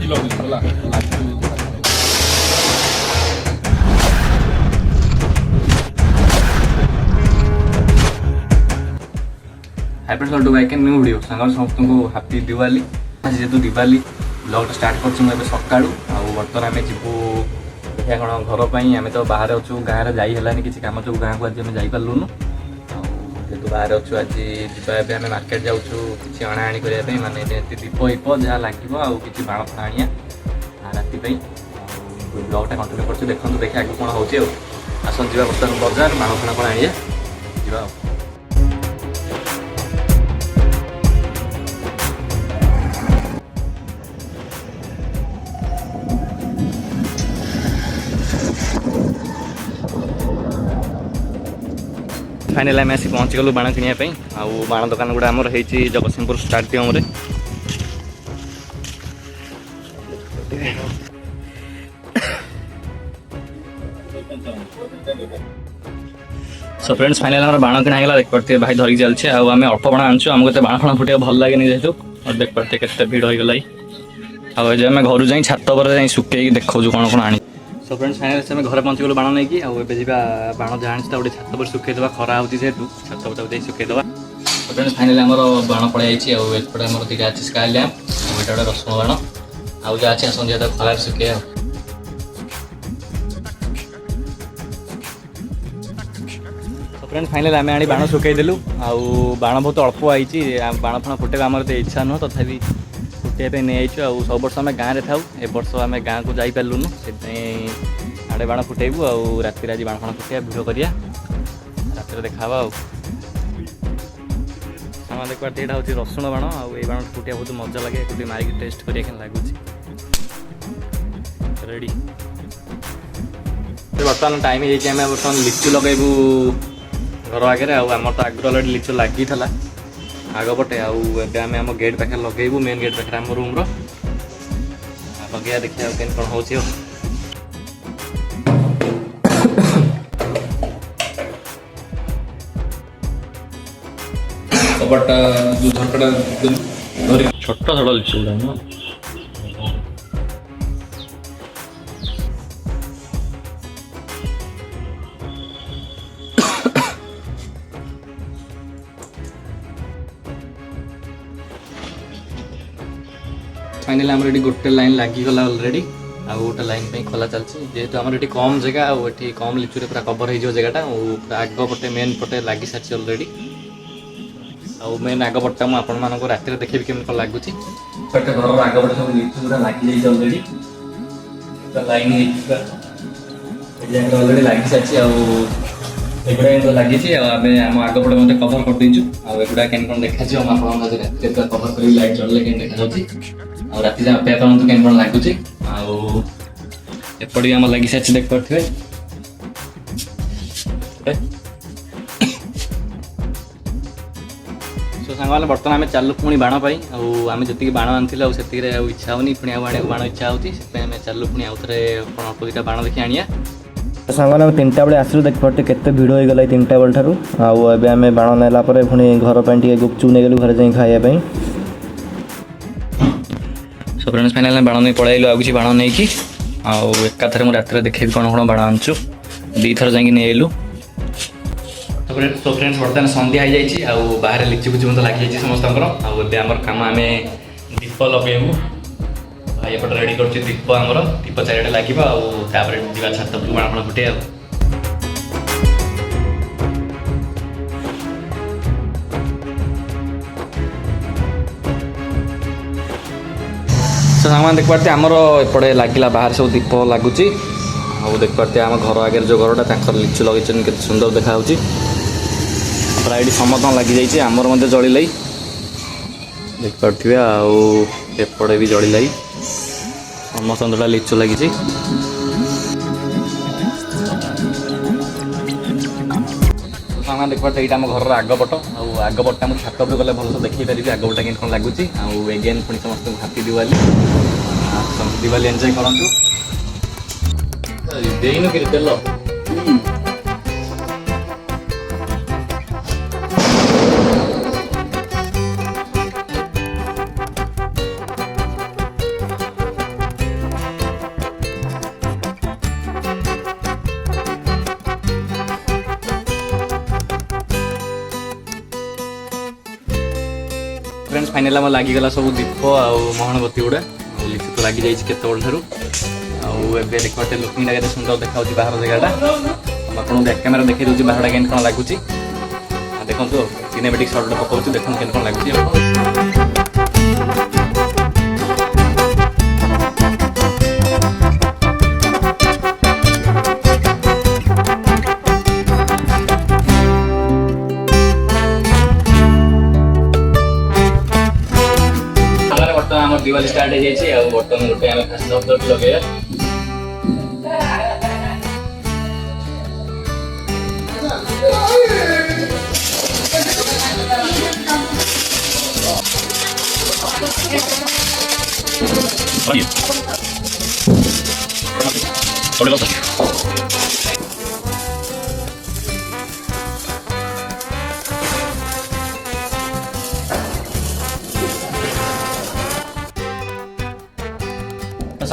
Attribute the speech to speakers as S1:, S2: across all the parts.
S1: hi friends welcome back in new video सांग समस्त को हैप्पी दिवाली आज जेहेतु दिवाली ब्लॉग स्टार्ट कर सका बर्तमान आम जीवु देखिए कौन घर पर आम तो बाहर अच्छु गाँव में जाइलानी किसी कम जो गाँव को आज आम जापरूनु जेहतु बाहर अच्छु आज जावा आम मार्केट जाऊँ किसी अणाणी करने मानते दीप हिप जहाँ लगे आउ कि बाण फाण आनिया राति ब्लॉगटा कंटिन्यू कर देखो देखिए आगे कौन हो आसन जा बर्तमान बजार बाण फाण कौन आनिया जा फाइनाल आम आसी पहुँची गलु बाण किनापी आउ बाण दुकान गुड़ा आमर हो जगतसिंहपुर स्टाडियम रे सो फ्रेंड्स फाइनाल आम बाण किना देख पारे भाई धरिक चलছে आम अल्प बाण आनछु आमको तो बाण फाण फुटे भल लगे जेहतु और देख पारे केते भीड़ हो गला आम घर जाई छात पर सुखे देखा कौन कौन आनी सो फ्रेंड्स फाइनाल आम घर पहुँची गलु बाण नहीं जा बाण जहाँ गोटे छात पर सुखेदेवा खरा हो जेहतु छात पर सुखेदेवा सो फ्रेंड्स फाइनाल आम बाण पड़े एपटे आम दुटा अच्छी स्काई लैम्प गोटे गोटे रसुण बाण आउ जहाँ अच्छी आसन जो खरार सुखे फ्रेंड्स फाइनाल आम आनी बाण सुखईदेलु आउ बाण बहुत अल्प आई बाण फाण फुटेगा आमर तो इच्छा नुह तथापि फुटे नहीं आई सब वर्ष आम गाँव में थाऊ ए वर्ष आम गाँव को जापारूनु से आड़े बाण फुटेबू आउ राति आज बाण फाण फुटे भिड़ करिया राति देखा सामान देख पारे यहाँ हूँ रसुण बाण आउ बाण फुटिया बहुत मजा लगे गोटे मारिक टेस्ट करिया लगुच रेडी बर्तमान टाइम हो बर्तमान लिचु लगेबू घर आगे आम तो आगे अलरेडी लिचु लगी था आगपटे आम गेट पाखे लगेबू मेन गेट पाखे आम रूम लगे देखिए कौन हो छोट छोट लिचु फाइनल आम गोटे लाइन लगिगला अलरेडी आ गोटे लाइन पे खोला चलती जेहेतु आम ये कम जगह आठी कम लिचुरे पूरा कवर हो जगहटा आग पटे मेन पटे लगी सारी अलरेडी आउ मेन आग पटा मुझे आपण मानक राति देखेबी केमती कौन लगुच घर आग पटे सब लिचु पूरा लगी अलरेडी लाइन अलरेडी लगी सारी एगुड़ा लगी आम आग पटे मतलब कवर कर देचु आगुड़ा केन कौन देखा राति कवर कर लाइट चलले के देखा राति अपेक्षा करते केन कौन लगुच एपटे आम लगी सारी देख पारे सो सांग मैंने बर्तमान आम चालू पुणी बाण पाई आम जी बाण आनी से इच्छा होनी पुणी आने बाण इच्छा होती चालू पुणी आउ थे अल्प दुटा बाण देखी आनिया सांग मैंने 3टा बेले आसलु देख पारे केते भिड़ हो गला 3टा बेल ठारू आउ आम बाण नेला पुणी घर पर गुपचुप नहीं गलु घर जाए खाइबा सो फ्रेंड्स फाइनाल बाण नहीं पलैलु आ बाण नहीं कि एकाथर मुझे रात देखे कौन कौन बाण आनचु दी थर जाकि नहीं आइलु तो फ्रेंड्स बर्तमान संध्या हो जाए बाहर लिचु कुचु मतलब लगी समस्त आमर कम आम दीप लगेबू भाई एपटे रेडी कर दीप आमर दीप चारिटे लगे जा छात बाण फाण फुटे सामान देख पारे आमर एपटे लगिला बाहर सब दीप लगुच देख पारे आम घर आगे जो घरटा लिचु लगे के सुंदर देखा प्राय समस्त लगी जाइए आमर मध्य जलिल देख पारे आउटे भी जलिल समस्त लिचु लगी सामान देख पारे यहाँ आम घर आगपट आगपटा मुझे छात पर गले भलसे देखी पारि आगपटा के कौन लगुच एगेन पुणी समस्त हैप्पी दिवाली दिवाली एंजॉय करूँ देन कि तेल फाइनाल आम लगिगला सब दीप आउ मोहनबती गुड़ा लिचु तो लगी जाइए केत ठार आबे देखते लुकिंग केते सुंदर देखा बाहर जगहटा आपको बैक कैमेरा देखी दूसरी बाहर केन कौन लगुच देखो सिनेमेटिक शॉट पकाऊ देखो केन कौन लगुच दिवाली स्टार्ट हो जाए बर्तमान गोटे आम खास शब्द लगे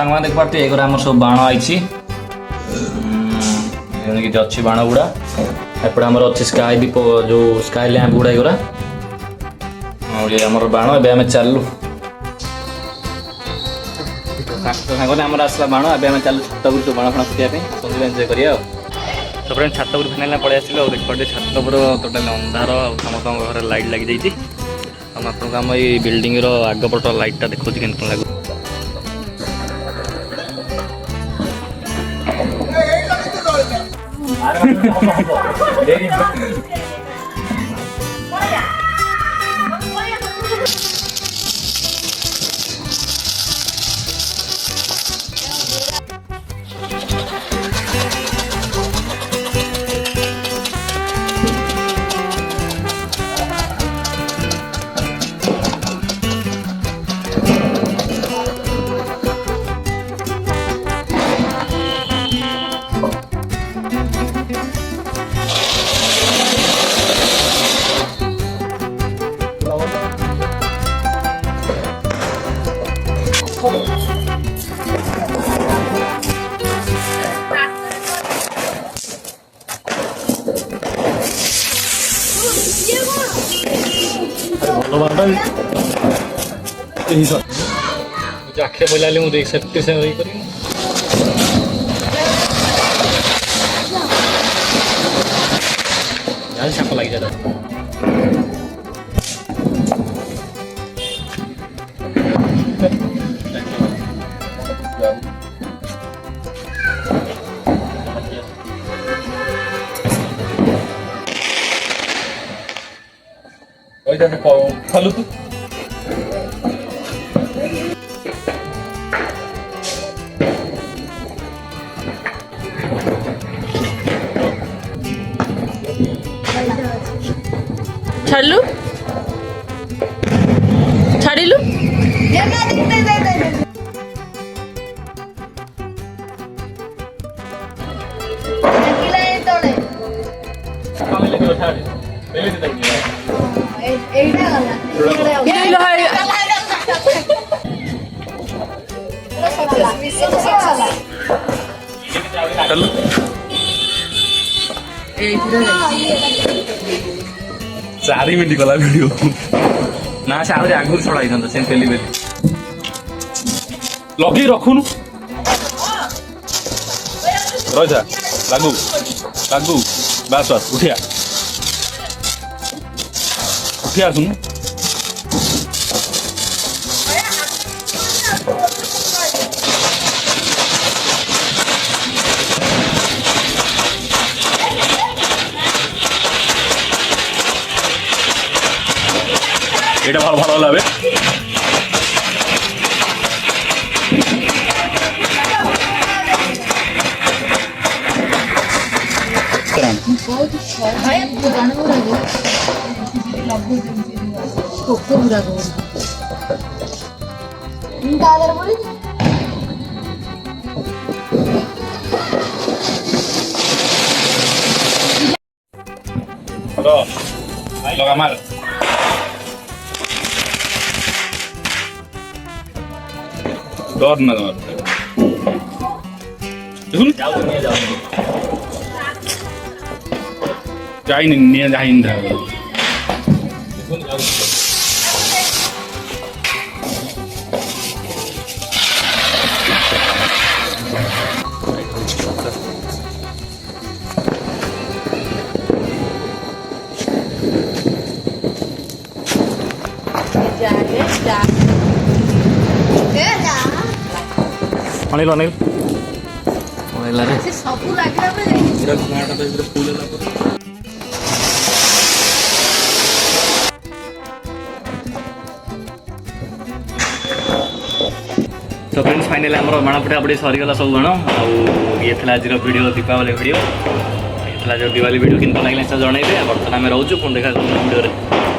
S1: सांग देख पार्टी एगुरा आम सब बाण आई अच्छी बाण गुड़ा एपटे आम अच्छी स्काई दीप जो स्काई लैंप गुड़ा एगुरा आम बाण ए चलू सांगे आम आसला बाण ए चलू छात जो बाण फाण फुटाई एंजय करिए तो फ्रेंड छात फाइनाल पड़े आसिल देख पार्टी छात टोटाल अंधार समस्त घर लाइट लगी जाइए आपको आम ये बिल्डिंग आगपट लाइटा देखो के लगे आखे पहले मुझे सेफ्टी से रही करी छाप लग जाता खालू तू
S2: छाड़लु छाड़िलु
S1: चारि मिनट गला वीडियो ना से आगे आगुर छड़ा था से पेली बेली लगे रखुनु रजा लागू लागू बस बस उठिया उठिया सुन এটা ভালো ভালো লাগবে লগা মার डर ना देखुन जाइन निया जाइन धा देखुन ଅନିଲ ଅନିଲ ଅନିଲାରେ
S2: ସବୁ ଲାଗିଲା
S1: ପୁରା ଘୁମାଟା ତ ପୁରା ଫୁଲ ହେଲା ପରେ तो फ्रेंड्स फाइनली आम बाण फटाफटी सरीगला सब बाण आए आज वीडियो दीपावली वीडियो ये जो दिवाली वीडियो किन लगे जनइबे बर्तमान आम रोचु पुणी देखा वीडियो